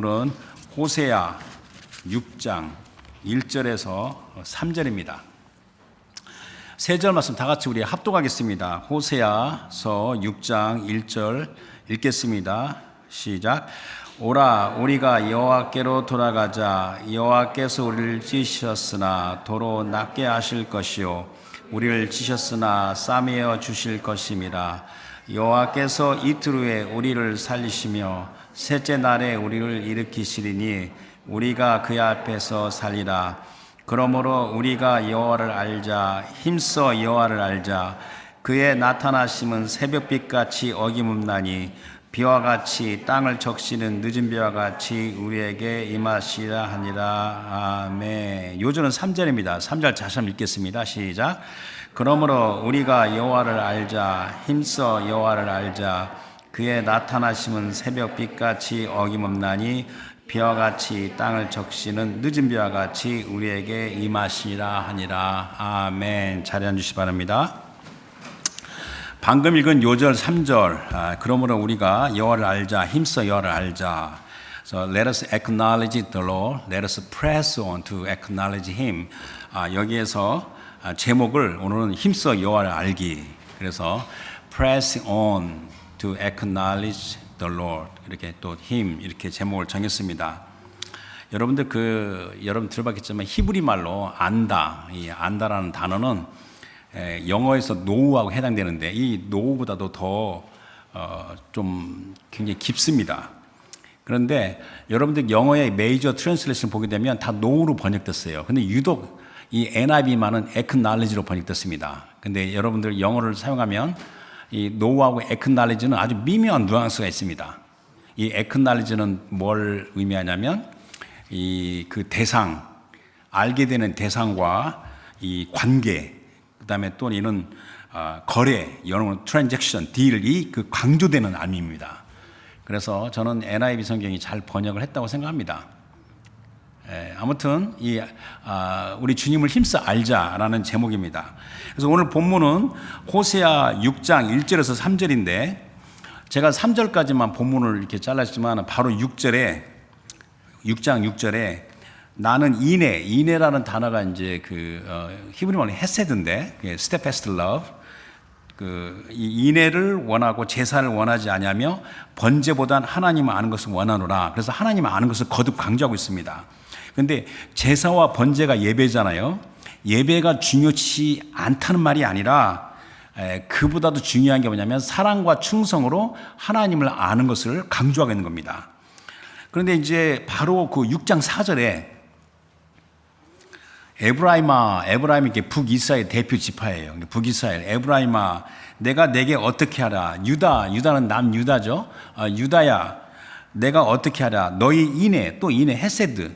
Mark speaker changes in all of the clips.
Speaker 1: 오늘은 호세아 6장 1절에서 3절입니다. 세 절 말씀 다 같이 우리 합독하겠습니다. 호세아서 6장 1절 읽겠습니다. 시작. 오라 우리가 여호와께로 돌아가자. 여호와께서 우리를 지으셨으나 도로 낫게 하실 것이요 우리를 지셨으나 싸매어 주실 것임이라. 여호와께서 이틀 후에 우리를 살리시며 셋째 날에 우리를 일으키시리니 우리가 그의 앞에서 살리라. 그러므로 우리가 여호와를 알자. 힘써 여호와를 알자. 그의 나타나심은 새벽빛같이 어김없나니 비와 같이 땅을 적시는 늦은 비와 같이 우리에게 임하시라 하니라. 아멘. 요절은 3절입니다. 3절 다시 한번 읽겠습니다. 시작. 그러므로 우리가 여호와를 알자. 힘써 여호와를 알자. 그의 나타나심은 새벽빛같이 어김없나니 비와 같이 땅을 적시는 늦은 비와 같이 우리에게 임하시라 하니라. 아멘. 자리 앉으시기 바랍니다. 방금 읽은 요절 3절, 그러므로 우리가 여호와를 알자, 힘써 여호와를 알자. So let us acknowledge the Lord, let us press on to acknowledge Him. 여기에서 제목을 오늘은 힘써 여호와를 알기. 그래서 press on to acknowledge the Lord. 이렇게 또 Him 이렇게 제목을 정했습니다. 여러분들 여러분 들어봤겠지만 히브리 말로 안다, 이 안다라는 단어는 영어에서 노우하고 해당되는데 이 노우보다도 더 좀 굉장히 깊습니다. 그런데 여러분들 영어의 메이저 트랜슬레이션 보게 되면 다 노우로 번역됐어요. 근데 유독 이 NIV만은 acknowledge로 번역됐습니다. 근데 여러분들 영어를 사용하면 이 노우하고 acknowledge는 아주 미묘한 뉘앙스가 있습니다. 이 acknowledge는 뭘 의미하냐면 그 대상, 알게 되는 대상과 이 관계, 그 다음에 또 이는 거래, 영어로 트랜잭션, 딜이 그 강조되는 의미입니다. 그래서 저는 NIV 성경이 잘 번역을 했다고 생각합니다. 아무튼 우리 주님을 힘써 알자라는 제목입니다. 그래서 오늘 본문은 호세아 6장 1절에서 3절인데 제가 3절까지만 본문을 이렇게 잘랐지만 바로 6장 6절에 나는 이내라는 단어가 이제 히브리 말로 헤세드인데 steadfast love, 이 인애를 원하고 제사를 원하지 아니하며 번제보단 하나님을 아는 것을 원하노라. 그래서 하나님을 아는 것을 거듭 강조하고 있습니다. 그런데 제사와 번제가 예배잖아요. 예배가 중요치 않다는 말이 아니라 그보다도 중요한 게 뭐냐면 사랑과 충성으로 하나님을 아는 것을 강조하고 있는 겁니다. 그런데 이제 바로 그 6장 4절에 에브라임이 이게 북이스라엘 대표 지파예요. 북이스라엘 에브라임아 내가 내게 어떻게 하라. 유다는 남유다죠. 유다야 내가 어떻게 하라. 너희 인애 또 인애 헤세드.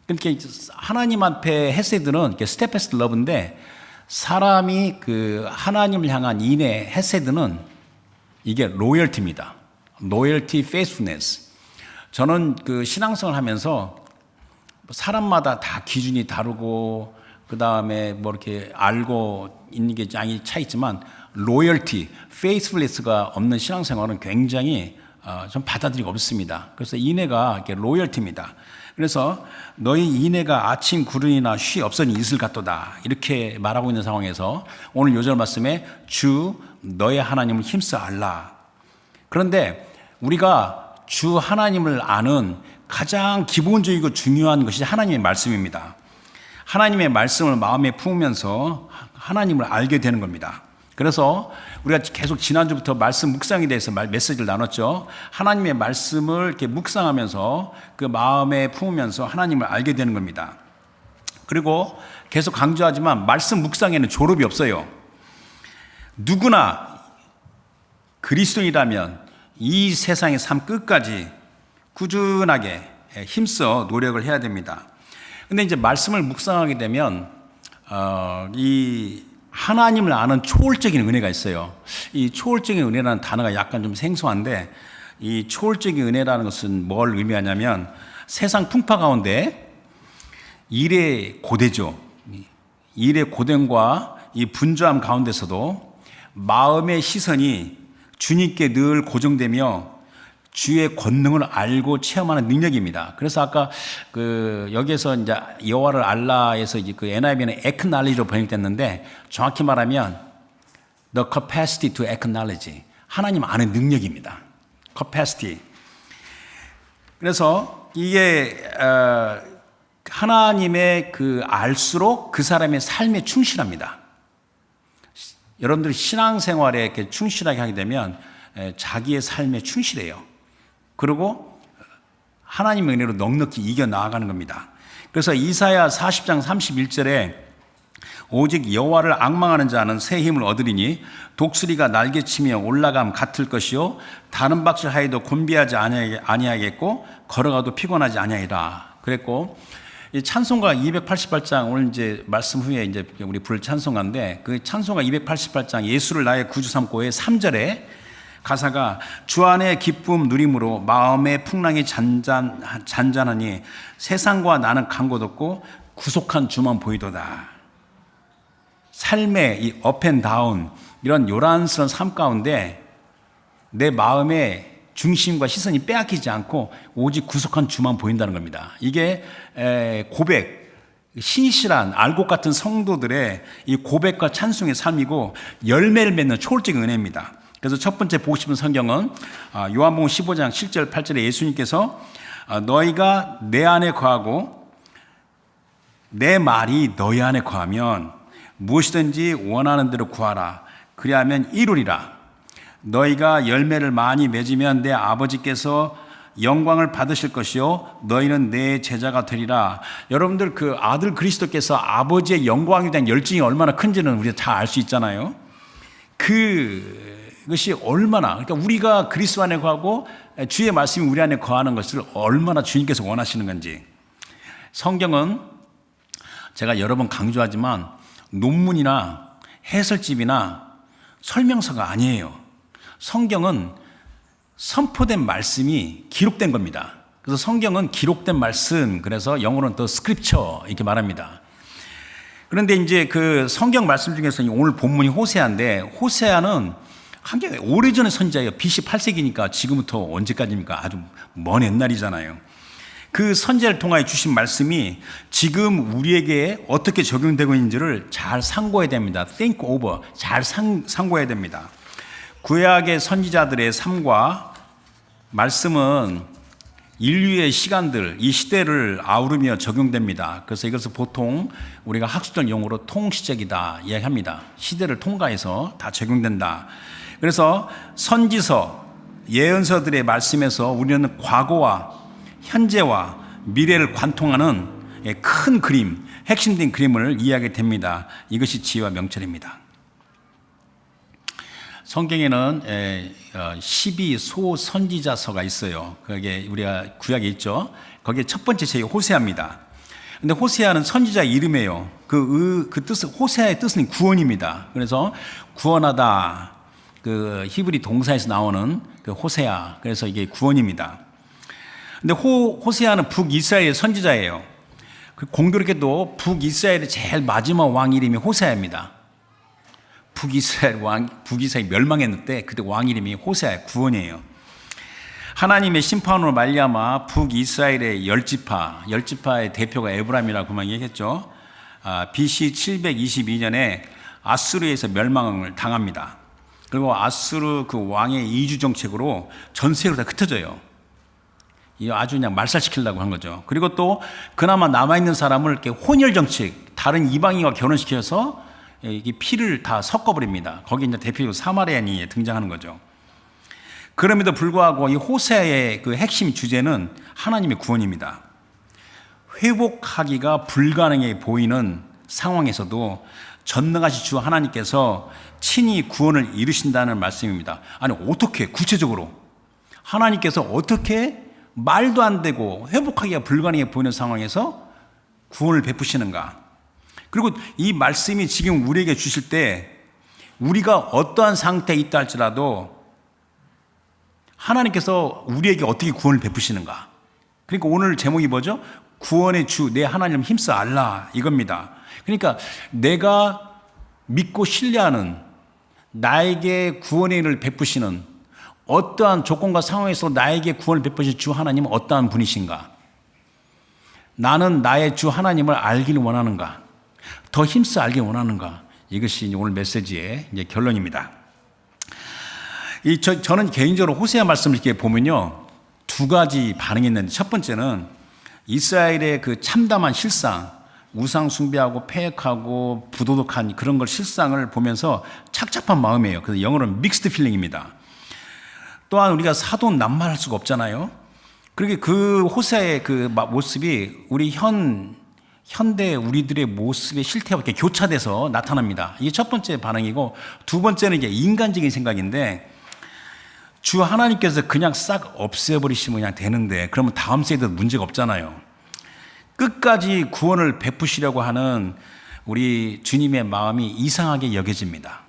Speaker 1: 그러니까 하나님 앞에 헤세드는 스테페스트 러브인데 사람이 하나님을 향한 인애 헤세드는 이게 로열티입니다. 로열티 페이스풀니스. 저는 신앙생활을 하면서 사람마다 다 기준이 다르고 그 다음에 뭐 이렇게 알고 있는 게 양이 차 있지만 로열티, 페이스풀리스가 없는 신앙생활은 굉장히 좀 받아들이기 어렵습니다. 그래서 인애가 이렇게 로열티입니다. 그래서 너희 인애가 아침 구름이나 쉬 없으니 이슬 같도다 이렇게 말하고 있는 상황에서 오늘 요절 말씀에 주 너의 하나님을 힘써 알라. 그런데 우리가 주 하나님을 아는 가장 기본적이고 중요한 것이 하나님의 말씀입니다. 하나님의 말씀을 마음에 품으면서 하나님을 알게 되는 겁니다. 그래서 우리가 계속 지난주부터 말씀 묵상에 대해서 메시지를 나눴죠. 하나님의 말씀을 이렇게 묵상하면서 그 마음에 품으면서 하나님을 알게 되는 겁니다. 그리고 계속 강조하지만 말씀 묵상에는 졸업이 없어요. 누구나 그리스도인이라면 이 세상의 삶 끝까지 꾸준하게 힘써 노력을 해야 됩니다. 근데 이제 말씀을 묵상하게 되면 이 하나님을 아는 초월적인 은혜가 있어요. 이 초월적인 은혜라는 단어가 약간 좀 생소한데 이 초월적인 은혜라는 것은 뭘 의미하냐면 세상 풍파 가운데 일의 고대죠. 일의 고된과 이 분주함 가운데서도 마음의 시선이 주님께 늘 고정되며 주의 권능을 알고 체험하는 능력입니다. 그래서 아까 여기에서 이제 여호와를 알라에서 이제 NIV는 acknowledge로 번역됐는데 정확히 말하면 the capacity to acknowledge, 하나님 아는 능력입니다. capacity. 그래서 이게 하나님의 알수록 그 사람의 삶에 충실합니다. 여러분들이 신앙생활에 이렇게 충실하게 하게 되면 자기의 삶에 충실해요. 그리고 하나님의 은혜로 넉넉히 이겨 나아가는 겁니다. 그래서 이사야 40장 31절에 오직 여호와를 앙망하는 자는 새 힘을 얻으리니 독수리가 날개치며 올라감 같을 것이요 다른 박질 하여도 곤비하지 아니하겠고 걸어가도 피곤하지 아니하리라 그랬고, 이 찬송가 288장 오늘 이제 말씀 후에 이제 우리 부를 찬송가인데 그 찬송가 288장 예수를 나의 구주 삼고의 3절에 가사가 주 안에 기쁨 누림으로 마음의 풍랑이 잔잔하니 세상과 나는 간 곳 없고 구속한 주만 보이도다. 삶의 이 업앤다운 이런 요란스러운 삶 가운데 내 마음의 중심과 시선이 빼앗기지 않고 오직 구속한 주만 보인다는 겁니다. 이게 고백, 신실한 알곡 같은 성도들의 이 고백과 찬송의 삶이고 열매를 맺는 초월적인 은혜입니다. 그래서 첫 번째 보고 싶은 성경은 요한복음 15장 7절 8절에 예수님께서 너희가 내 안에 거하고 내 말이 너희 안에 거하면 무엇이든지 원하는 대로 구하라. 그리하면 이루리라. 너희가 열매를 많이 맺으면 내 아버지께서 영광을 받으실 것이요 너희는 내 제자가 되리라. 여러분들 아들 그리스도께서 아버지의 영광에 대한 열정이 얼마나 큰지는 우리가 다 알 수 있잖아요. 그것이 얼마나, 그러니까 우리가 그리스도 안에 거하고 주의 말씀이 우리 안에 거하는 것을 얼마나 주님께서 원하시는 건지. 성경은 제가 여러 번 강조하지만 논문이나 해설집이나 설명서가 아니에요. 성경은 선포된 말씀이 기록된 겁니다. 그래서 성경은 기록된 말씀, 그래서 영어로는 the scripture 이렇게 말합니다. 그런데 이제 성경 말씀 중에서 오늘 본문이 호세아인데, 호세아는 한게 오래전의 선지자예요. BC 8세기니까 지금부터 언제까지입니까? 아주 먼 옛날이잖아요. 그 선지자를 통하여 주신 말씀이 지금 우리에게 어떻게 적용되고 있는지를 잘 상고해야 됩니다. think over, 잘 상고해야 됩니다. 구약의 선지자들의 삶과 말씀은 인류의 시간들, 이 시대를 아우르며 적용됩니다. 그래서 이것을 보통 우리가 학술적 용어로 통시적이다 이야기합니다. 시대를 통과해서 다 적용된다. 그래서 선지서, 예언서들의 말씀에서 우리는 과거와 현재와 미래를 관통하는 큰 그림, 핵심된 그림을 이해하게 됩니다. 이것이 지혜와 명철입니다. 성경에는 12소 선지자서가 있어요. 그게 우리가 구약에 있죠. 거기에 첫 번째 제목이 호세아입니다. 근데 호세아는 선지자 이름이에요. 그 뜻은, 호세아의 뜻은 구원입니다. 그래서 구원하다, 히브리 동사에서 나오는 호세아, 그래서 이게 구원입니다. 근데 호세아는 북이스라엘의 선지자예요. 공교롭게도 북이스라엘의 제일 마지막 왕 이름이 호세아입니다. 북이스라엘이 멸망했는데 그때 왕 이름이 호세아, 구원이에요. 하나님의 심판으로 말미암아 북이스라엘의 열지파의 대표가 에브라임이라고만 얘기했죠. BC 722년에 아수르에서 멸망을 당합니다. 그리고 아수르 왕의 이주 정책으로 전 세계로 다 흩어져요. 아주 그냥 말살시키려고 한 거죠. 그리고 또 그나마 남아있는 사람을 이렇게 혼혈 정책, 다른 이방인과 결혼시켜서 이 피를 다 섞어버립니다. 거기 이제 대표적으로 사마리아인이 등장하는 거죠. 그럼에도 불구하고 이 호세아의 핵심 주제는 하나님의 구원입니다. 회복하기가 불가능해 보이는 상황에서도 전능하신 주 하나님께서 친히 구원을 이루신다는 말씀입니다. 아니, 어떻게 구체적으로 하나님께서 어떻게 말도 안 되고 회복하기가 불가능해 보이는 상황에서 구원을 베푸시는가? 그리고 이 말씀이 지금 우리에게 주실 때 우리가 어떠한 상태에 있다 할지라도 하나님께서 우리에게 어떻게 구원을 베푸시는가? 그러니까 오늘 제목이 뭐죠? 구원의 주, 내 하나님 힘써 알라, 이겁니다. 그러니까 내가 믿고 신뢰하는, 나에게 구원의 일을 베푸시는 어떠한 조건과 상황에서 나에게 구원을 베푸신 주 하나님은 어떠한 분이신가? 나는 나의 주 하나님을 알기를 원하는가? 더 힘써 알기 원하는가? 이것이 오늘 메시지의 이제 결론입니다. 저는 개인적으로 호세아 말씀을 이렇게 보면요, 두 가지 반응이 있는데, 첫 번째는 이스라엘의 그 참담한 실상, 우상 숭배하고 패역하고 부도덕한 그런 걸 실상을 보면서 착잡한 마음이에요. 그래서 영어로는 믹스드 필링입니다. 또한 우리가 사돈 낱말할 수가 없잖아요. 그러게 그 호세아의 그 모습이 우리 현대 우리들의 모습의 실태와 이렇게 교차돼서 나타납니다. 이게 첫 번째 반응이고, 두 번째는 이제 인간적인 생각인데, 주 하나님께서 그냥 싹 없애버리시면 그냥 되는데, 그러면 다음 세대도 문제가 없잖아요. 끝까지 구원을 베푸시려고 하는 우리 주님의 마음이 이상하게 여겨집니다.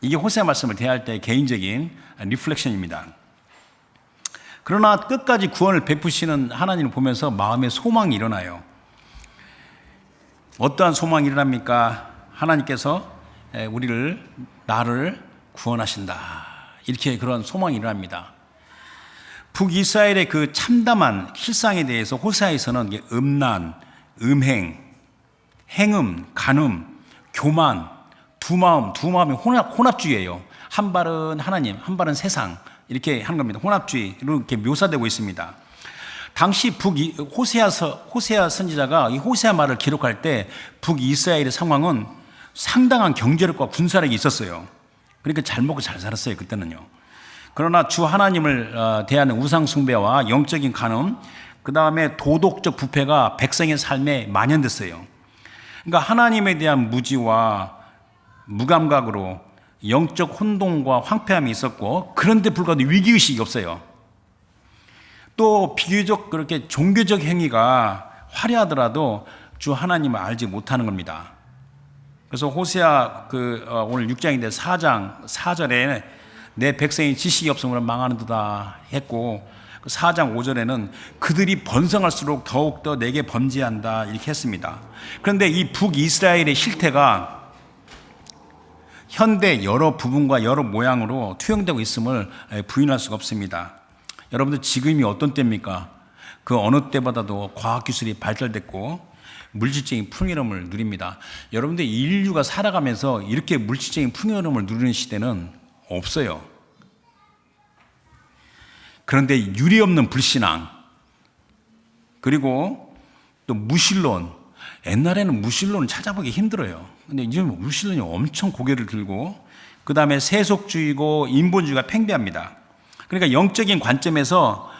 Speaker 1: 이게 호세아 말씀을 대할 때 개인적인 리플렉션입니다. 그러나 끝까지 구원을 베푸시는 하나님을 보면서 마음의 소망이 일어나요. 어떠한 소망이 일어납니까? 하나님께서 나를 구원하신다, 이렇게 그런 소망이 일어납니다. 북이스라엘의 그 참담한 실상에 대해서 호세아에서는 음란, 음행, 행음, 간음, 교만, 두 마음이 혼합주의예요. 한 발은 하나님, 한 발은 세상, 이렇게 하는 겁니다. 혼합주의로 이렇게 묘사되고 있습니다. 당시 호세아 선지자가 이 호세아 말을 기록할 때 북이스라엘의 상황은 상당한 경제력과 군사력이 있었어요. 그러니까 잘 먹고 잘 살았어요, 그때는요. 그러나 주 하나님을 대하는 우상 숭배와 영적인 간음, 그 다음에 도덕적 부패가 백성의 삶에 만연됐어요. 그러니까 하나님에 대한 무지와 무감각으로 영적 혼돈과 황폐함이 있었고, 그런데 불구하고 위기의식이 없어요. 또 비교적 그렇게 종교적 행위가 화려하더라도 주 하나님을 알지 못하는 겁니다. 그래서 호세아 오늘 6장인데 4장 4절에 내 백성이 지식이 없으므로 망하는도다 했고, 4장 5절에는 그들이 번성할수록 더욱더 내게 범죄한다, 이렇게 했습니다. 그런데 이 북이스라엘의 실태가 현대 여러 부분과 여러 모양으로 투영되고 있음을 부인할 수가 없습니다. 여러분들 지금이 어떤 때입니까? 그 어느 때보다도 과학기술이 발달됐고 물질적인 풍요로움을 누립니다. 여러분들 인류가 살아가면서 이렇게 물질적인 풍요로움을 누리는 시대는 없어요. 그런데 유례없는 불신앙, 그리고 또 무신론, 옛날에는 무신론을 찾아보기 힘들어요. 근데 이제 무신론이 엄청 고개를 들고, 그 다음에 세속주의고 인본주의가 팽배합니다. 그러니까 영적인 관점에서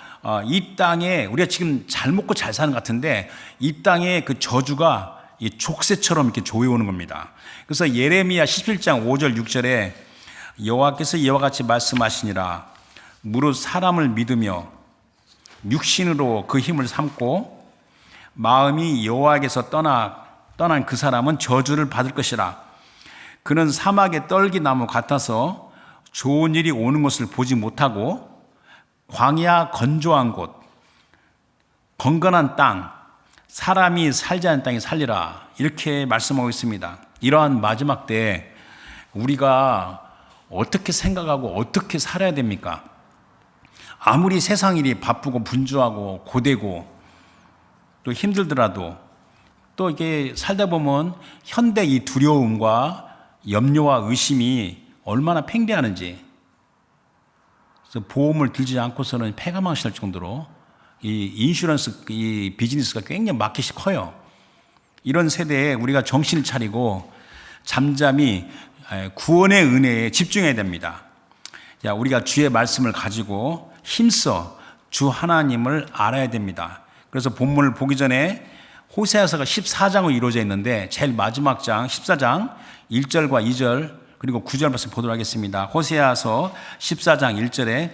Speaker 1: 이 땅에 우리가 지금 잘 먹고 잘 사는 것 같은데, 이 땅에 그 저주가 이 족쇄처럼 이렇게 조여오는 겁니다. 그래서 예레미야 17장 5절 6절에 여호와께서 이와 같이 말씀하시니라, 무릇 사람을 믿으며 육신으로 그 힘을 삼고 마음이 여호와께서 떠난 그 사람은 저주를 받을 것이라. 그는 사막의 떨기나무 같아서 좋은 일이 오는 것을 보지 못하고 광야 건조한 곳, 건건한 땅, 사람이 살지 않는 땅에 살리라, 이렇게 말씀하고 있습니다. 이러한 마지막 때에 우리가 어떻게 생각하고 어떻게 살아야 됩니까? 아무리 세상 일이 바쁘고 분주하고 고되고 또 힘들더라도 또 이게 살다 보면 현대 이 두려움과 염려와 의심이 얼마나 팽배하는지, 그래서 보험을 들지 않고서는 폐가 망신할 정도로 이 인슈런스, 이 비즈니스가 굉장히 마켓이 커요. 이런 세대에 우리가 정신을 차리고 잠잠히 구원의 은혜에 집중해야 됩니다. 자, 우리가 주의 말씀을 가지고 힘써 주 하나님을 알아야 됩니다. 그래서 본문을 보기 전에 호세아서가 14장으로 이루어져 있는데 제일 마지막 장 14장 1절과 2절 그리고 9절 말씀 보도록 하겠습니다. 호세아서 14장 1절에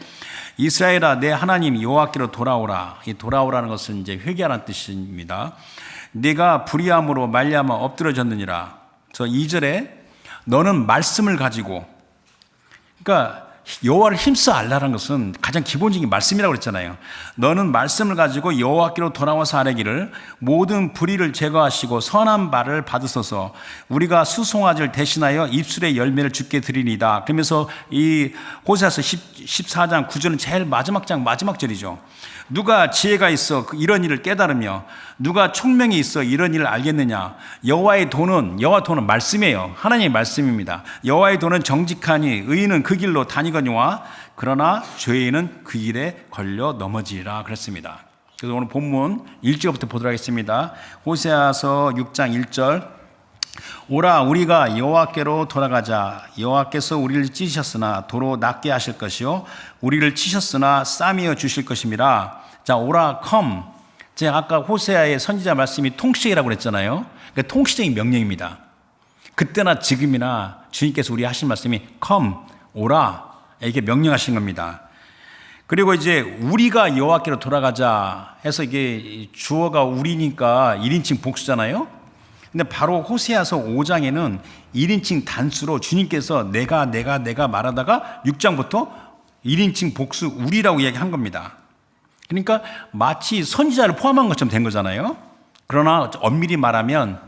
Speaker 1: 이스라엘아 내 하나님 여호와께로 돌아오라. 이 돌아오라는 것은 이제 회개하라는 뜻입니다. 네가 불의함으로 말미암아 엎드러졌느니라. 저 2절에 너는 말씀을 가지고, 그러니까 여호와를 힘써 알라는 것은 가장 기본적인 말씀이라고 그랬잖아요. 너는 말씀을 가지고 여호와께로 돌아와서 아뢰기를 모든 불의를 제거하시고 선한 발을 받으소서. 우리가 수송아지를 대신하여 입술의 열매를 주께 드리니다. 그러면서 이 호세아서 14장 9절은 제일 마지막 장 마지막 절이죠. 누가 지혜가 있어 이런 일을 깨달으며 누가 총명이 있어 이런 일을 알겠느냐. 여호와 돈은 말씀이에요. 하나님의 말씀입니다. 여호와의 돈은 정직하니 의인은 그 길로 다니거니와 그러나 죄인은 그 길에 걸려 넘어지리라 그랬습니다. 그래서 오늘 본문 1절부터 보도록 하겠습니다. 호세아서 6장 1절. 오라 우리가 여호와께로 돌아가자. 여호와께서 우리를 찢으셨으나 도로 낫게 하실 것이요 우리를 치셨으나 싸매어 주실 것입니다. 자, 오라 come. 제가 아까 호세아의 선지자 말씀이 통치적이라고 그랬잖아요. 그러니까 통치적인 명령입니다. 그때나 지금이나 주님께서 우리 하신 말씀이 come, 오라 이렇게 명령하신 겁니다. 그리고 이제 우리가 여호와께로 돌아가자 해서 이게 주어가 우리니까 1인칭 복수잖아요. 근데 바로 호세아서 5장에는 1인칭 단수로 주님께서 내가 말하다가 6장부터 1인칭 복수 우리라고 이야기한 겁니다. 그러니까 마치 선지자를 포함한 것처럼 된 거잖아요. 그러나 엄밀히 말하면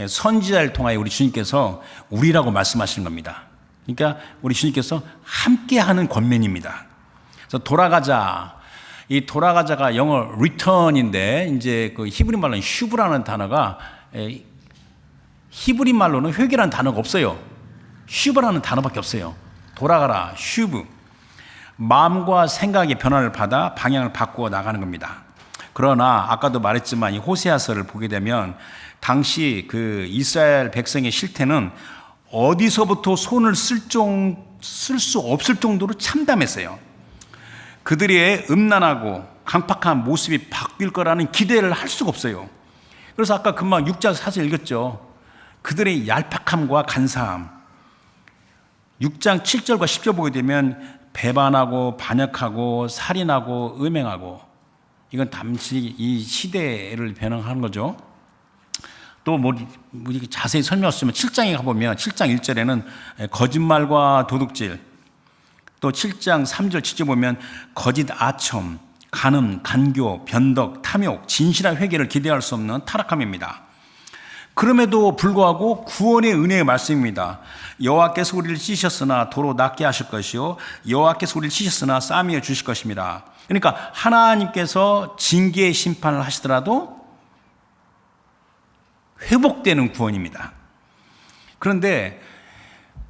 Speaker 1: 선지자를 통하여 우리 주님께서 우리라고 말씀하시는 겁니다. 그러니까 우리 주님께서 함께하는 권면입니다. 그래서 돌아가자. 이 돌아가자가 영어 return인데 이제 그 히브리 말로는 슈브라는 단어가 히브리 말로는 회개라는 단어가 없어요. 슈브라는 단어밖에 없어요. 돌아가라, 슈브. 마음과 생각의 변화를 받아 방향을 바꾸어 나가는 겁니다. 그러나 아까도 말했지만 이 호세아서를 보게 되면 당시 그 이스라엘 백성의 실태는 어디서부터 손을 쓸 수 없을 정도로 참담했어요. 그들의 음란하고 강팍한 모습이 바뀔 거라는 기대를 할 수가 없어요. 그래서 아까 금방 6장 4절 읽었죠. 그들의 얄팍함과 간사함. 6장 7절과 10절 보게 되면 배반하고 반역하고 살인하고 음행하고, 이건 단지 이 시대를 변형하는 거죠. 또 뭐 자세히 설명했으면 7장에 가보면 7장 1절에는 거짓말과 도둑질, 또 7장 3절 7절 보면 거짓 아첨, 간음, 간교, 변덕, 탐욕, 진실한 회개를 기대할 수 없는 타락함입니다. 그럼에도 불구하고 구원의 은혜의 말씀입니다. 여호와께서 우리를 찢으셨으나 도로 낫게 하실 것이요 여호와께서 우리를 찢으셨으나 싸매어 주실 것입니다. 그러니까 하나님께서 징계의 심판을 하시더라도 회복되는 구원입니다. 그런데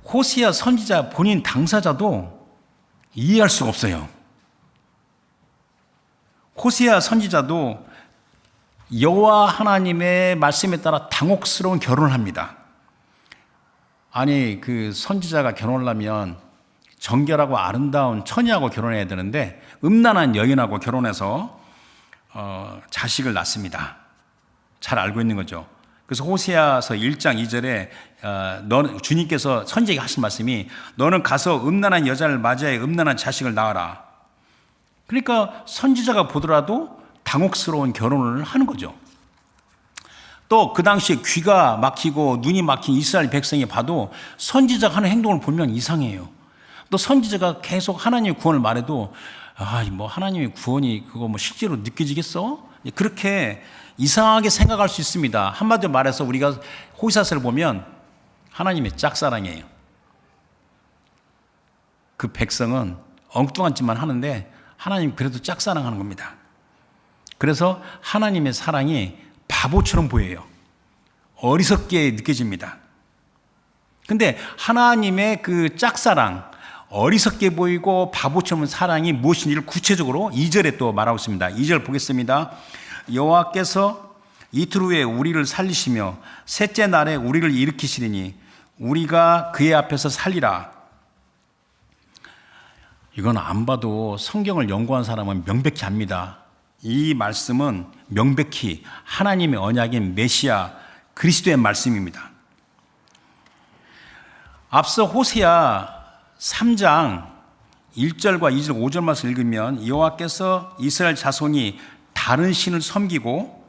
Speaker 1: 호세아 선지자 본인 당사자도 이해할 수가 없어요. 호세아 선지자도 여호와 하나님의 말씀에 따라 당혹스러운 결혼을 합니다. 아니 그 선지자가 결혼을 하면 정결하고 아름다운 처녀하고 결혼해야 되는데 음란한 여인하고 결혼해서 자식을 낳습니다. 잘 알고 있는 거죠. 그래서 호세아서 1장 2절에 주님께서 선지자에게 하신 말씀이 너는 가서 음란한 여자를 맞이하여 음란한 자식을 낳아라. 그러니까 선지자가 보더라도 당혹스러운 결혼을 하는 거죠. 또 그 당시에 귀가 막히고 눈이 막힌 이스라엘 백성이 봐도 선지자가 하는 행동을 보면 이상해요. 또 선지자가 계속 하나님의 구원을 말해도 뭐 하나님의 구원이 그거 뭐 실제로 느껴지겠어? 그렇게 이상하게 생각할 수 있습니다. 한마디로 말해서 우리가 호세아서를 보면 하나님의 짝사랑이에요. 그 백성은 엉뚱한 짓만 하는데 하나님 그래도 짝사랑하는 겁니다. 그래서 하나님의 사랑이 바보처럼 보여요. 어리석게 느껴집니다. 근데 하나님의 그 짝사랑, 어리석게 보이고 바보처럼 사랑이 무엇인지를 구체적으로 2절에 또 말하고 있습니다. 2절 보겠습니다. 여호와께서 이틀 후에 우리를 살리시며 셋째 날에 우리를 일으키시리니 우리가 그의 앞에서 살리라. 이건 안 봐도 성경을 연구한 사람은 명백히 압니다. 이 말씀은 명백히 하나님의 언약인 메시아 그리스도의 말씀입니다. 앞서 호세아 3장 1절과 2절 5절 말씀 읽으면 여호와께서 이스라엘 자손이 다른 신을 섬기고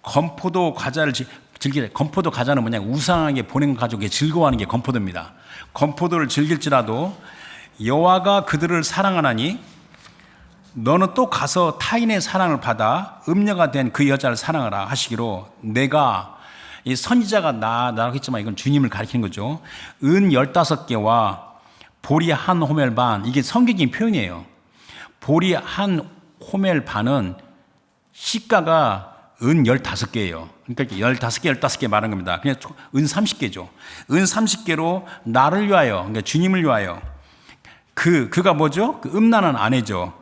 Speaker 1: 건포도 과자를 즐기래. 건포도 과자는 뭐냐, 우상하게 보낸 가족이 즐거워하는 게 건포도입니다. 건포도를 즐길지라도 여호와가 그들을 사랑하나니 너는 또 가서 타인의 사랑을 받아 음녀가 된 그 여자를 사랑하라 하시기로 내가 이 선지자가 나라고 했지만 이건 주님을 가리키는 거죠. 은 15개와 보리 한 호멜 반, 이게 성경적인 표현이에요. 보리 한 호멜 반은 시가가 은 15개예요. 그러니까 15개 말한 겁니다. 그냥 은 30개죠. 은 30개로 나를 위하여, 그러니까 주님을 위하여. 그가 뭐죠? 그 음란한 아내죠.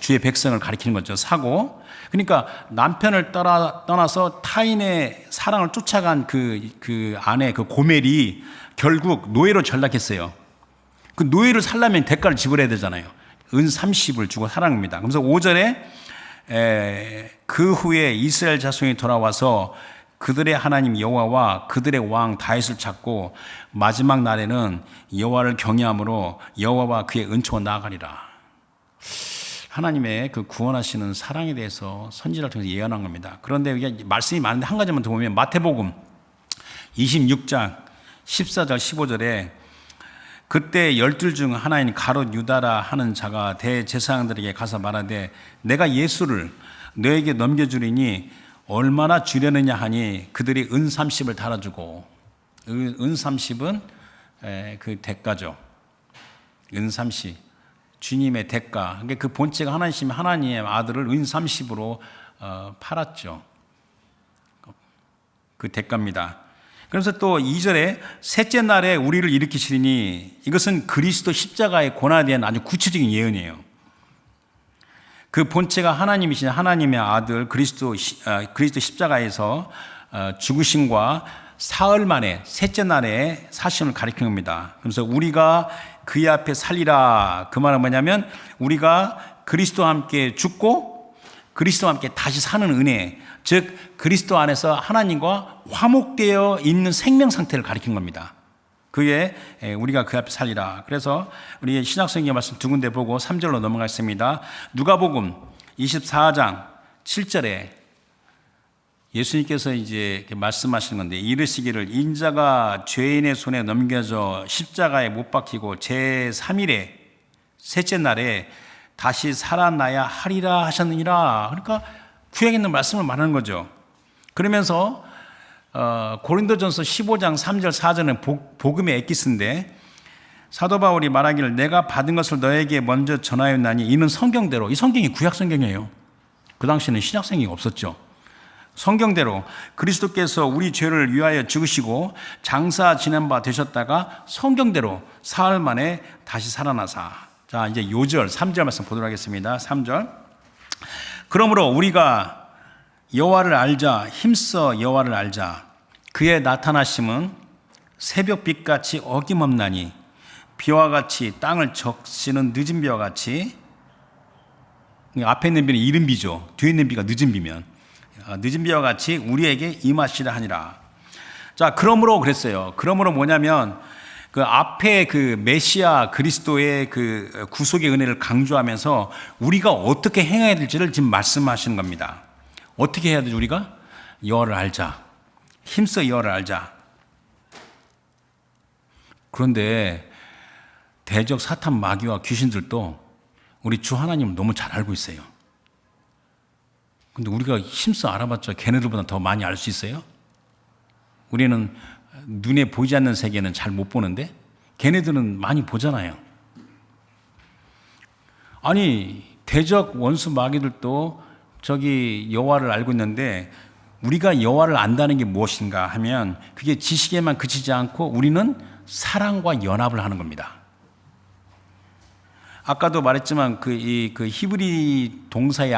Speaker 1: 주의 백성을 가리키는 거죠. 사고. 그러니까 남편을 떠나서 타인의 사랑을 쫓아간 그 아내, 그 고멜이 결국 노예로 전락했어요. 그 노예를 살려면 대가를 지불해야 되잖아요. 은 30을 주고 사랑합니다. 그래서 5절에 그 후에 이스라엘 자손이 돌아와서 그들의 하나님 여호와와 그들의 왕 다윗을 찾고 마지막 날에는 여호와를 경외함으로 여호와와 그의 은총을 나아가리라. 하나님의 그 구원하시는 사랑에 대해서 선지자를 통해서 예언한 겁니다. 그런데 이게 말씀이 많은데 한 가지만 더 보면 마태복음 26장 14절 15절에 그때 12 중 하나인 가롯 유다라 하는 자가 대제사장들에게 가서 말하되 내가 예수를 너에게 넘겨주리니 얼마나 주려느냐 하니 그들이 은 30을 달아주고, 은 30은 그 대가죠. 은 30 주님의 대가. 그러니까 그 본체가 하나님의 아들을 은 30으로 팔았죠. 그 대가입니다. 그래서 또 2절에 셋째 날에 우리를 일으키시리니 이것은 그리스도 십자가의 고난에 대한 아주 구체적인 예언이에요. 그 본체가 하나님이신 하나님의 아들 그리스도 십자가에서 죽으심과 사흘 만에 셋째 날에 사심을 가리키는 겁니다. 그래서 우리가 그의 앞에 살리라. 그 말은 뭐냐면 우리가 그리스도와 함께 죽고 그리스도와 함께 다시 사는 은혜, 즉 그리스도 안에서 하나님과 화목되어 있는 생명 상태를 가리키는 겁니다. 그에 우리가 그 앞에 살리라. 그래서 우리 신약성경 말씀 두 군데 보고 3절로 넘어가겠습니다. 누가복음 24장 7절에 예수님께서 이제 말씀하시는 건데 이르시기를 인자가 죄인의 손에 넘겨져 십자가에 못 박히고 제3일에 셋째 날에 다시 살아나야 하리라 하셨느니라. 그러니까 구약에 있는 말씀을 말하는 거죠. 그러면서 고린도전서 15장 3절 4절은 복음의 엑기스인데 사도 바울이 말하기를 내가 받은 것을 너에게 먼저 전하였나니 이는 성경대로, 이 성경이 구약 성경이에요. 그 당시에는 신약 성경이 없었죠. 성경대로 그리스도께서 우리 죄를 위하여 죽으시고 장사 지낸 바 되셨다가 성경대로 사흘 만에 다시 살아나사. 자, 이제 요절 3절 말씀 보도록 하겠습니다. 3절. 그러므로 우리가 여호와를 알자, 힘써 여호와를 알자. 그의 나타나심은 새벽빛같이 어김없나니 비와 같이 땅을 적시는 늦은 비와 같이. 앞에 있는 비는 이른 비죠. 뒤에 있는 비가 늦은 비면 늦은 비와 같이 우리에게 임하시라 하니라. 자, 그러므로 그랬어요. 그러므로 뭐냐면 그 앞에 그 메시아 그리스도의 그 구속의 은혜를 강조하면서 우리가 어떻게 행해야 될지를 지금 말씀하시는 겁니다. 어떻게 해야 되죠? 우리가 여호와를 알자, 힘써 여호와를 알자. 그런데 대적 사탄 마귀와 귀신들도 우리 주 하나님을 너무 잘 알고 있어요. 근데 우리가 힘써 알아봤자 걔네들보다 더 많이 알 수 있어요? 우리는 눈에 보이지 않는 세계는 잘 못 보는데 걔네들은 많이 보잖아요. 아니, 대적 원수 마귀들도 저기 여호와를 알고 있는데 우리가 여호와를 안다는 게 무엇인가 하면 그게 지식에만 그치지 않고 우리는 사랑과 연합을 하는 겁니다. 아까도 말했지만 그 히브리 동사의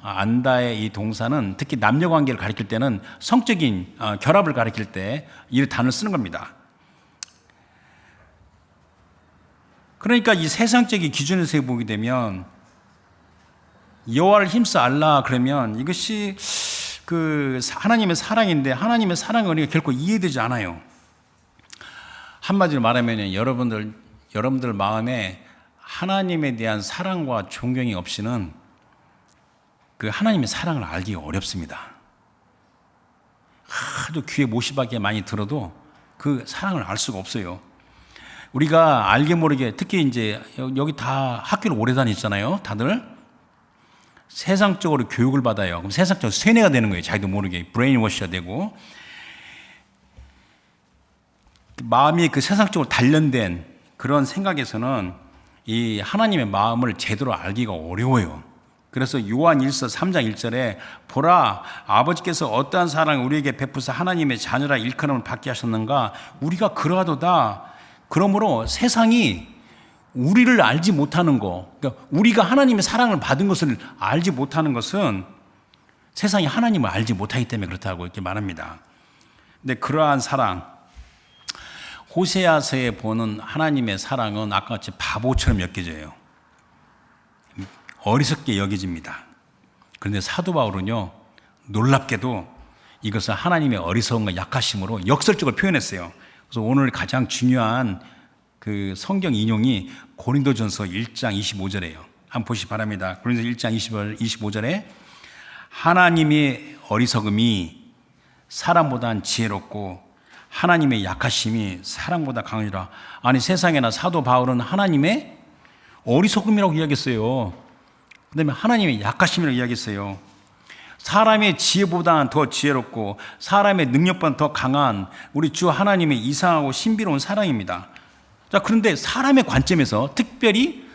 Speaker 1: 안다의 이 동사는 특히 남녀 관계를 가리킬 때는 성적인 결합을 가리킬 때 이 단어를 쓰는 겁니다. 그러니까 이 세상적인 기준에서 보게 되면 여호와를 힘써 알라 그러면 이것이 그 하나님의 사랑인데 하나님의 사랑을 우리가 결코 이해되지 않아요. 한마디로 말하면 여러분들 마음에 하나님에 대한 사랑과 존경이 없이는 그 하나님의 사랑을 알기 어렵습니다. 아주 귀에 못이 박게 많이 들어도 그 사랑을 알 수가 없어요. 우리가 알게 모르게 특히 이제 여기 다 학교를 오래 다녔잖아요. 다들 세상적으로 교육을 받아요. 그럼 세상적으로 세뇌가 되는 거예요. 자기도 모르게 브레인워시가 되고 마음이 그 세상적으로 단련된 그런 생각에서는 이 하나님의 마음을 제대로 알기가 어려워요. 그래서 요한 1서 3장 1절에 보라 아버지께서 어떠한 사랑을 우리에게 베푸사 하나님의 자녀라 일컬음을 받게 하셨는가 우리가 그러하도다. 그러므로 세상이 우리를 알지 못하는 거, 그러니까 우리가 하나님의 사랑을 받은 것을 알지 못하는 것은 세상이 하나님을 알지 못하기 때문에 그렇다고 이렇게 말합니다. 근데 그러한 사랑, 호세아서에 보는 하나님의 사랑은 아까 같이 바보처럼 여겨져요. 어리석게 여겨집니다. 그런데 사도 바울은요, 놀랍게도 이것을 하나님의 어리석음과 약하심으로 역설적으로 표현했어요. 그래서 오늘 가장 중요한 그 성경 인용이 고린도전서 1장 25절이에요. 한번 보시기 바랍니다. 고린도전서 1장 25절에 하나님의 어리석음이 사람보다 지혜롭고 하나님의 약하심이 사랑보다 강하니라. 아니 세상에나 사도 바울은 하나님의 어리석음이라고 이야기했어요. 그 다음에 하나님의 약하심이라고 이야기했어요. 사람의 지혜보다 더 지혜롭고 사람의 능력보다 더 강한 우리 주 하나님의 이상하고 신비로운 사랑입니다. 자, 그런데 사람의 관점에서 특별히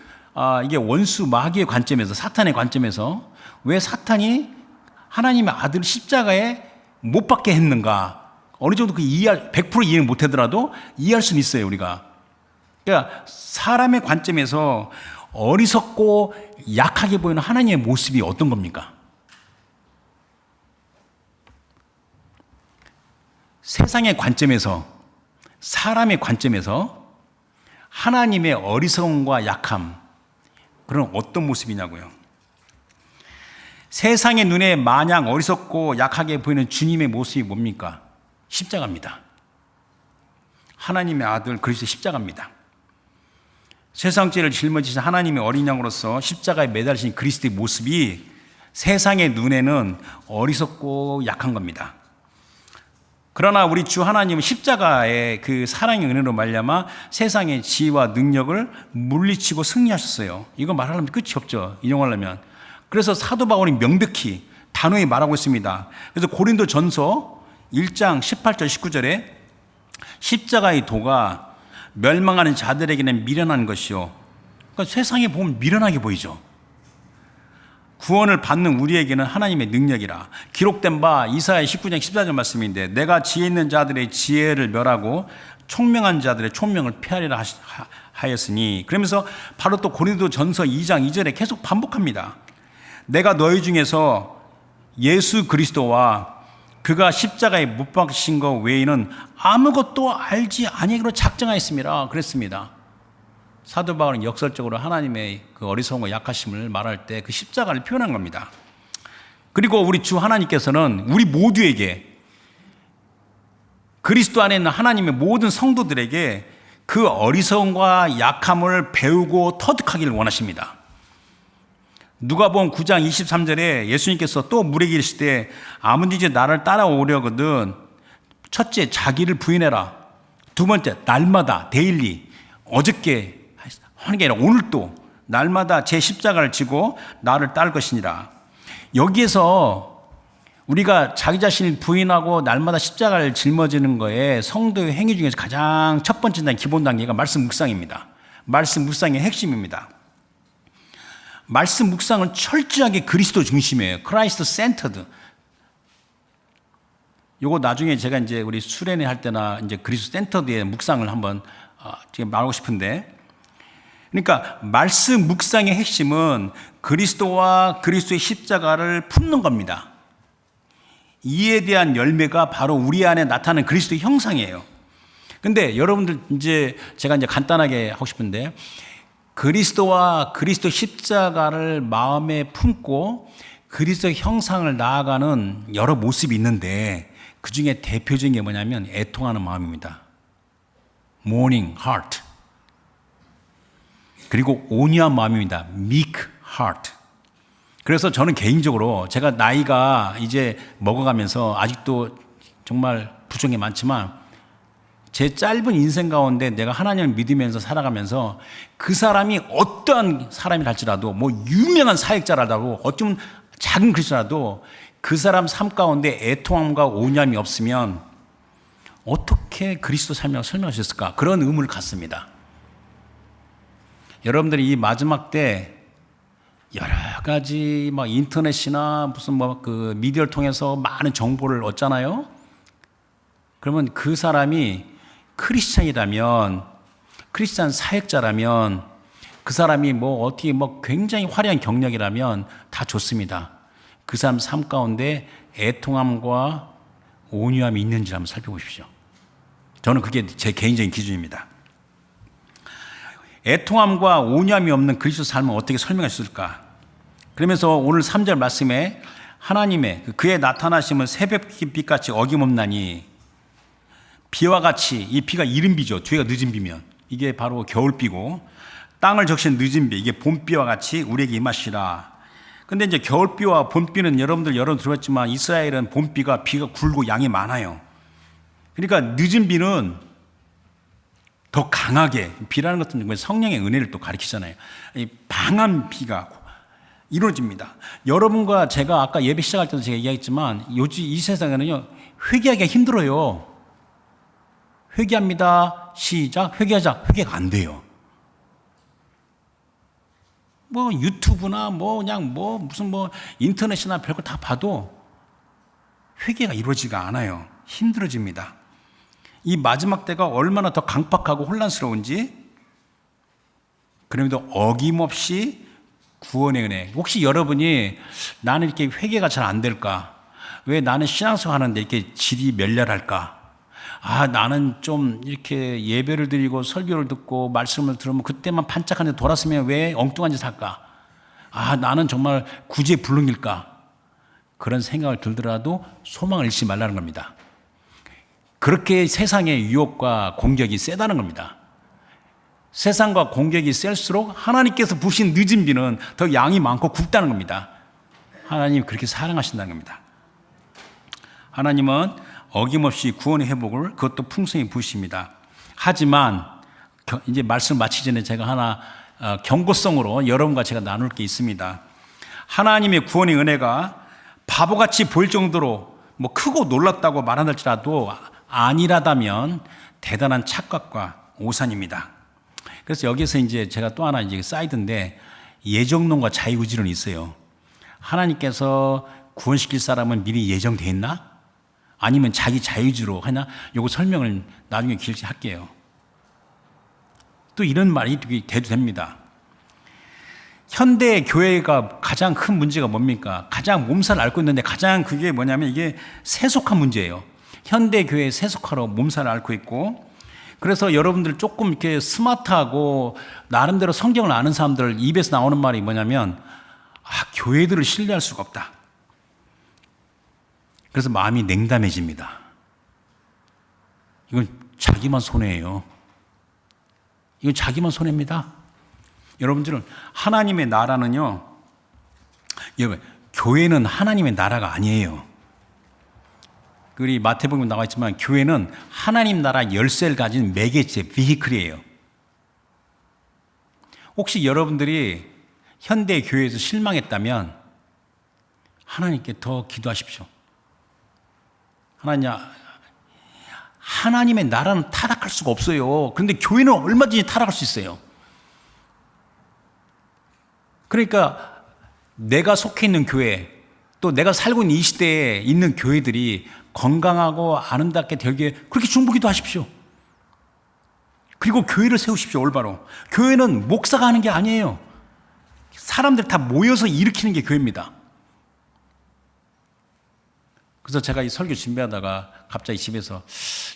Speaker 1: 이게 원수 마귀의 관점에서 사탄의 관점에서 왜 사탄이 하나님의 아들 십자가에 못 박게 했는가? 어느 정도 100% 이해를 못 하더라도 이해할 수는 있어요, 우리가. 그러니까 사람의 관점에서 어리석고 약하게 보이는 하나님의 모습이 어떤 겁니까? 세상의 관점에서, 사람의 관점에서 하나님의 어리석음과 약함, 그런 어떤 모습이냐고요. 세상의 눈에 마냥 어리석고 약하게 보이는 주님의 모습이 뭡니까? 십자가입니다. 하나님의 아들 그리스도 십자가입니다. 세상 죄를 짊어지신 하나님의 어린 양으로서 십자가에 매달리신 그리스도의 모습이 세상의 눈에는 어리석고 약한 겁니다. 그러나 우리 주 하나님은 십자가의 그 사랑의 은혜로 말미암아 세상의 지혜와 능력을 물리치고 승리하셨어요. 이거 말하려면 끝이 없죠. 인용하려면. 그래서 사도 바울이 명백히 단호히 말하고 있습니다. 그래서 고린도전서 1장 18절 19절에 십자가의 도가 멸망하는 자들에게는 미련한 것이요. 그러니까 세상에 보면 미련하게 보이죠. 구원을 받는 우리에게는 하나님의 능력이라. 기록된 바 이사야 19장 14절 말씀인데 내가 지혜 있는 자들의 지혜를 멸하고 총명한 자들의 총명을 폐하리라 하였으니, 그러면서 바로 또 고린도전서 2장 2절에 계속 반복합니다. 내가 너희 중에서 예수 그리스도와 그가 십자가에 못 박히신 것 외에는 아무것도 알지 아니하기로 작정하였습니다. 그랬습니다. 사도 바울은 역설적으로 하나님의 그 어리석음과 약하심을 말할 때 그 십자가를 표현한 겁니다. 그리고 우리 주 하나님께서는 우리 모두에게, 그리스도 안에 있는 하나님의 모든 성도들에게 그 어리석음과 약함을 배우고 터득하기를 원하십니다. 누가복음 9장 23절에 예수님께서 또 물에게 이르시되 아무든지 나를 따라오려거든 첫째 자기를 부인해라. 두 번째 날마다 데일리, 어저께 하는 게 아니라 오늘도 날마다 제 십자가를 지고 나를 따를 것이니라. 여기에서 우리가 자기 자신을 부인하고 날마다 십자가를 짊어지는 거에 성도의 행위 중에서 가장 첫 번째 단계, 기본 단계가 말씀 묵상입니다. 말씀 묵상의 핵심입니다. 말씀 묵상은 철저하게 그리스도 중심이에요. 크라이스트 센터드. 요거 나중에 제가 이제 우리 수련회 할 때나 이제 그리스도 센터드의 묵상을 한번 지금 말하고 싶은데, 그러니까 말씀 묵상의 핵심은 그리스도와 그리스도의 십자가를 품는 겁니다. 이에 대한 열매가 바로 우리 안에 나타나는 그리스도의 형상이에요. 근데 여러분들 이제 제가 이제 간단하게 하고 싶은데, 그리스도와 그리스도 십자가를 마음에 품고 그리스도의 형상을 나아가는 여러 모습이 있는데 그 중에 대표적인 게 뭐냐면 애통하는 마음입니다. mourning heart. 그리고 온유한 마음입니다. meek heart. 그래서 저는 개인적으로 제가 나이가 이제 먹어가면서 아직도 정말 부족한 게 많지만 제 짧은 인생 가운데 내가 하나님을 믿으면서 살아가면서 그 사람이 어떠한 사람이라 할지라도 뭐 유명한 사역자라도 어쩌면 작은 그리스도라도 그 사람 삶 가운데 애통함과 온유함이 없으면 어떻게 그리스도 삶이라고 설명할 수 있을까? 그런 의문을 갖습니다. 여러분들이 이 마지막 때 여러 가지 막 인터넷이나 무슨 뭐 그 미디어를 통해서 많은 정보를 얻잖아요. 그러면 그 사람이 크리스찬이라면, 크리스찬 사역자라면, 그 사람이 뭐 어떻게 뭐 굉장히 화려한 경력이라면 다 좋습니다. 그 사람 삶 가운데 애통함과 온유함이 있는지 한번 살펴보십시오. 저는 그게 제 개인적인 기준입니다. 애통함과 온유함이 없는 그리스도 삶을 어떻게 설명할 수 있을까? 그러면서 오늘 3절 말씀에 하나님의 그의 나타나심은 새벽빛같이 어김없나니, 비와 같이, 이 비가 이른 비죠. 뒤가 늦은 비면 이게 바로 겨울비고, 땅을 적신 늦은 비, 이게 봄비와 같이 우리에게 임하시라. 근데 이제 겨울비와 봄비는 여러분 들었지만 이스라엘은 봄비가 비가 굵고 양이 많아요. 그러니까 늦은 비는 더 강하게, 비라는 것은 성령의 은혜를 또 가리키잖아요. 이 방한 비가 이루어집니다. 여러분과 제가 아까 예배 시작할 때도 제가 얘기했지만 요즘 이 세상에는요, 회개하기가 힘들어요. 회개합니다. 시작. 회개하자. 회개가 안 돼요. 뭐 유튜브나 뭐 그냥 뭐 무슨 뭐 인터넷이나 별걸 다 봐도 회개가 이루어지지가 않아요. 힘들어집니다. 이 마지막 때가 얼마나 더 강팍하고 혼란스러운지, 그럼에도 어김없이 구원의 은혜. 혹시 여러분이 나는 이렇게 회개가 잘 안 될까? 왜 나는 신앙생활 하는데 이렇게 질이 멸렬할까? 아, 나는 좀 이렇게 예배를 드리고 설교를 듣고 말씀을 들으면 그때만 반짝하는데 돌았으면 왜 엉뚱한 짓 할까? 아, 나는 정말 구제불능일까? 그런 생각을 들더라도 소망을 잃지 말라는 겁니다. 그렇게 세상의 유혹과 공격이 세다는 겁니다. 세상과 공격이 셀수록 하나님께서 부신 늦은 비는 더 양이 많고 굵다는 겁니다. 하나님 그렇게 사랑하신다는 겁니다. 하나님은 어김없이 구원의 회복을 그것도 풍성히 부으십니다. 하지만 이제 말씀 마치기 전에 제가 하나 경고성으로 여러분과 제가 나눌 게 있습니다. 하나님의 구원의 은혜가 바보같이 보일 정도로 뭐 크고 놀랍다고 말한다할지라도 아니라다면 대단한 착각과 오산입니다. 그래서 여기서 이제 제가 또 하나 이제 사이드인데, 예정론과 자유의지론이 있어요. 하나님께서 구원시킬 사람은 미리 예정되어 있나? 아니면 자기 자유의지로 하나? 요거 설명을 나중에 길게 할게요. 또 이런 말이 돼도 됩니다. 현대 교회가 가장 큰 문제가 뭡니까? 가장 몸살을 앓고 있는데 가장 그게 뭐냐면 이게 세속화 문제예요. 현대 교회의 세속화로 몸살을 앓고 있고, 그래서 여러분들 조금 이렇게 스마트하고 나름대로 성경을 아는 사람들 입에서 나오는 말이 뭐냐면, 교회들을 신뢰할 수가 없다. 그래서 마음이 냉담해집니다. 이건 자기만 손해예요. 이건 자기만 손해입니다. 여러분들은 하나님의 나라는요, 여러분, 교회는 하나님의 나라가 아니에요. 우리 마태복음에 나와 있지만 교회는 하나님 나라 열쇠를 가진 매개체, 비히클이에요. 혹시 여러분들이 현대 교회에서 실망했다면 하나님께 더 기도하십시오. 하나님의 나라는 타락할 수가 없어요. 그런데 교회는 얼마든지 타락할 수 있어요. 그러니까 내가 속해 있는 교회, 또 내가 살고 있는 이 시대에 있는 교회들이 건강하고 아름답게 되기에 그렇게 중보기도 하십시오. 그리고 교회를 세우십시오. 올바로. 교회는 목사가 하는 게 아니에요. 사람들 다 모여서 일으키는 게 교회입니다. 그래서 제가 이 설교 준비하다가 갑자기 집에서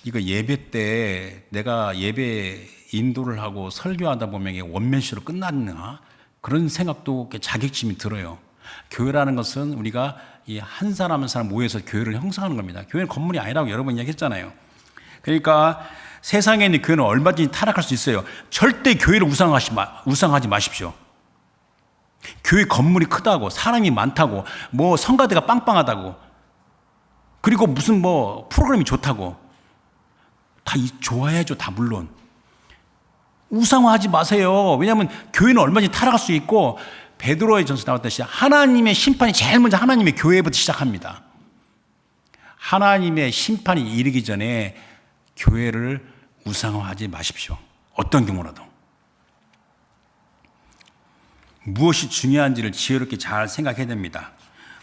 Speaker 1: 이거 예배 때 내가 예배 인도를 하고 설교하다 보면 이게 원맨쇼로 끝났나? 그런 생각도 자격심이 들어요. 교회라는 것은 우리가 이 한 사람 한 사람 모여서 교회를 형성하는 겁니다. 교회는 건물이 아니라고 여러 번 이야기했잖아요. 그러니까 세상에 있는 교회는 얼마든지 타락할 수 있어요. 절대 교회를 우상하지 마십시오. 교회 건물이 크다고, 사람이 많다고, 뭐 성가대가 빵빵하다고, 그리고 무슨 뭐 프로그램이 좋다고, 다 좋아해야죠. 다 물론. 우상화하지 마세요. 왜냐하면 교회는 얼마든지 타락할 수 있고 베드로의 전서 나왔듯이 하나님의 심판이 제일 먼저 하나님의 교회부터 시작합니다. 하나님의 심판이 이르기 전에 교회를 우상화하지 마십시오. 어떤 경우라도. 무엇이 중요한지를 지혜롭게 잘 생각해야 됩니다.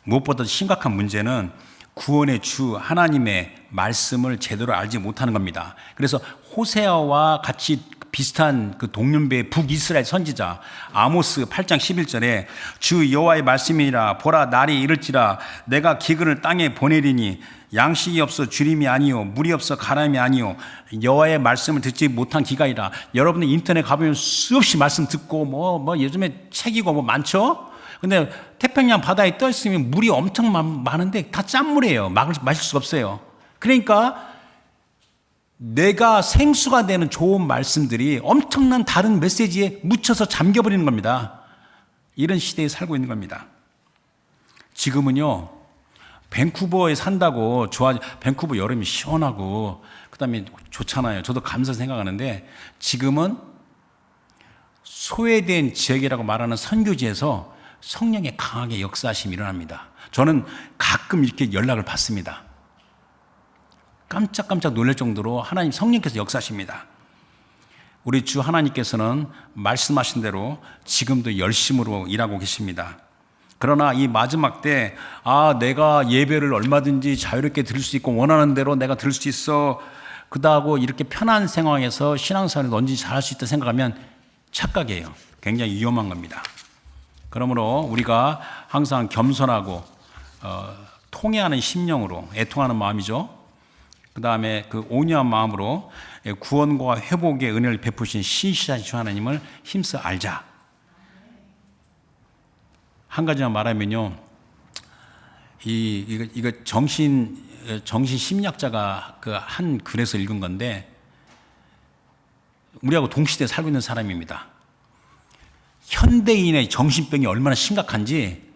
Speaker 1: 무엇보다 심각한 문제는 구원의 주 하나님의 말씀을 제대로 알지 못하는 겁니다. 그래서 호세아와 같이 비슷한 그 동년배의 북이스라엘 선지자 아모스 8장 11절에 주 여호와의 말씀이니라 보라 날이 이를지라 내가 기근을 땅에 보내리니 양식이 없어 주림이 아니요 물이 없어 가람이 아니요 여호와의 말씀을 듣지 못한 기가이라. 여러분들 인터넷 가보면 수없이 말씀 듣고 뭐 요즘에 책이고 뭐 많죠. 근데 태평양 바다에 떠 있으면 물이 엄청 많은데 다 짠물이에요. 마실 수가 없어요. 그러니까 내가 생수가 되는 좋은 말씀들이 엄청난 다른 메시지에 묻혀서 잠겨버리는 겁니다. 이런 시대에 살고 있는 겁니다. 지금은요, 밴쿠버에 산다고 밴쿠버 여름이 시원하고 그다음에 좋잖아요. 저도 감사 생각하는데 지금은 소외된 지역이라고 말하는 선교지에서 성령의 강하게 역사하심이 일어납니다. 저는 가끔 이렇게 연락을 받습니다. 깜짝깜짝 놀랄 정도로 하나님 성령께서 역사하십니다. 우리 주 하나님께서는 말씀하신 대로 지금도 열심으로 일하고 계십니다. 그러나 이 마지막 때 내가 예배를 얼마든지 자유롭게 드릴 수 있고 원하는 대로 내가 드릴 수 있어 그다고 이렇게 편한 상황에서 신앙생활을 언제든지 잘할 수 있다 생각하면 착각이에요. 굉장히 위험한 겁니다. 그러므로 우리가 항상 겸손하고 통회하는 심령으로 애통하는 마음이죠. 그 다음에 그 온유한 마음으로 구원과 회복의 은혜를 베푸신 신실하신 주 하나님을 힘써 알자. 한 가지만 말하면요, 이거 정신 심리학자가 그 한 글에서 읽은 건데 우리하고 동시대에 살고 있는 사람입니다. 현대인의 정신병이 얼마나 심각한지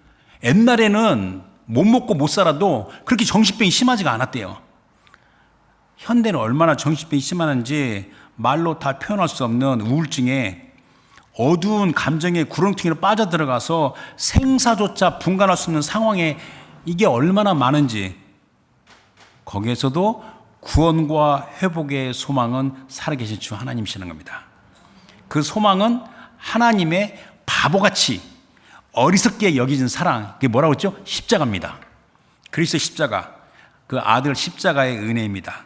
Speaker 1: 옛날에는 못 먹고 못 살아도 그렇게 정신병이 심하지가 않았대요. 현대는 얼마나 정신병이 심하는지 말로 다 표현할 수 없는 우울증에 어두운 감정의 구렁텅이로 빠져들어가서 생사조차 분간할 수 없는 상황에 이게 얼마나 많은지 거기에서도 구원과 회복의 소망은 살아계신 주 하나님이시는 겁니다. 그 소망은 하나님의 바보같이 어리석게 여기진 사랑, 그게 뭐라고 했죠? 십자가입니다. 그리스도 십자가, 그 아들 십자가의 은혜입니다.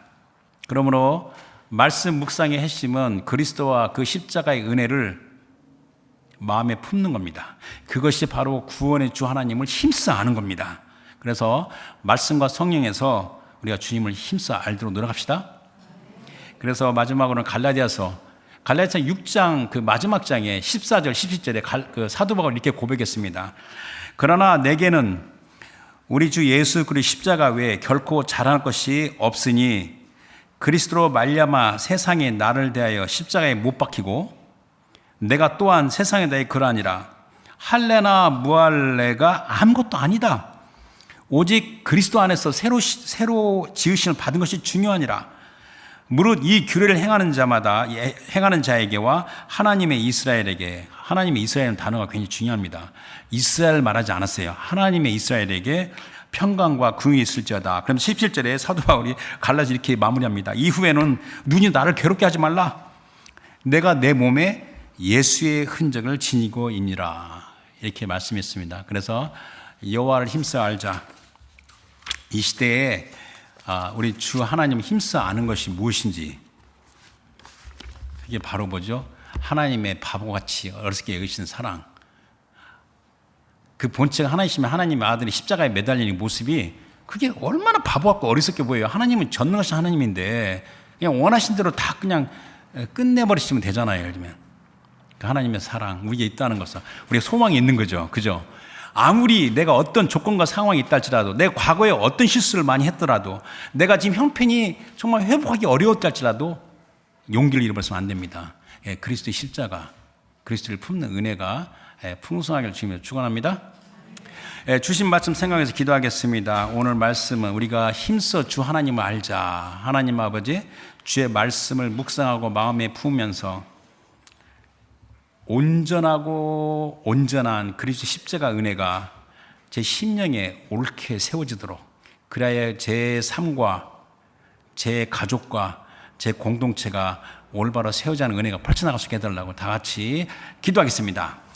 Speaker 1: 그러므로 말씀 묵상의 핵심은 그리스도와 그 십자가의 은혜를 마음에 품는 겁니다. 그것이 바로 구원의 주 하나님을 힘써 아는 겁니다. 그래서 말씀과 성령에서 우리가 주님을 힘써 알도록 노력합시다. 그래서 마지막으로는 갈라디아서 6장 그 마지막 장에 14절 17절에 그 사도 바울이 이렇게 고백했습니다. 그러나 내게는 우리 주 예수 그리스도의 십자가 외에 결코 자랑할 것이 없으니 그리스도로 말미암아 세상에 나를 대하여 십자가에 못 박히고 내가 또한 세상에 대해 그러하니라. 할례나 무할례가 아무것도 아니다. 오직 그리스도 안에서 새로 지으심을 받은 것이 중요하니라. 무릇 이 규례를 행하는 자에게와 하나님의 이스라엘에게, 하나님의 이스라엘은 단어가 굉장히 중요합니다. 이스라엘 말하지 않았어요. 하나님의 이스라엘에게 평강과 긍휼이 있을지어다. 그럼 17절에 사도 바울이 갈라지 이렇게 마무리합니다. 이후에는 눈이 나를 괴롭게 하지 말라. 내가 내 몸에 예수의 흔적을 지니고 있니라. 이렇게 말씀했습니다. 그래서 여호와를 힘써 알자. 이 시대에 우리 주 하나님을 힘써 아는 것이 무엇인지, 그게 바로 뭐죠? 하나님의 바보같이 어리석게 여기시는 사랑. 그 본체가 하나이시면 하나님의 아들이 십자가에 매달리는 모습이 그게 얼마나 바보 같고 어리석게 보여요. 하나님은 전능하신 하나님인데 그냥 원하신 대로 다 그냥 끝내버리시면 되잖아요. 예를 들면 그 하나님의 사랑 우리에게 있다는 것은 우리가 소망이 있는 거죠. 그죠? 아무리 내가 어떤 조건과 상황이 있다 할지라도, 내 과거에 어떤 실수를 많이 했더라도, 내가 지금 형편이 정말 회복하기 어려웠다 할지라도 용기를 잃어버리면 안 됩니다. 그리스도의 십자가, 그리스도를 품는 은혜가 풍성하게 주시며 축원합니다. 주신 말씀 생각해서 기도하겠습니다. 오늘 말씀은 우리가 힘써 주 하나님을 알자. 하나님 아버지, 주의 말씀을 묵상하고 마음에 품으면서 온전하고 온전한 그리스도 십자가 은혜가 제 심령에 옳게 세워지도록, 그래야 제 삶과 제 가족과 제 공동체가 올바로 세워지는 은혜가 펼쳐나갈 수 있게 해달라고 다 같이 기도하겠습니다.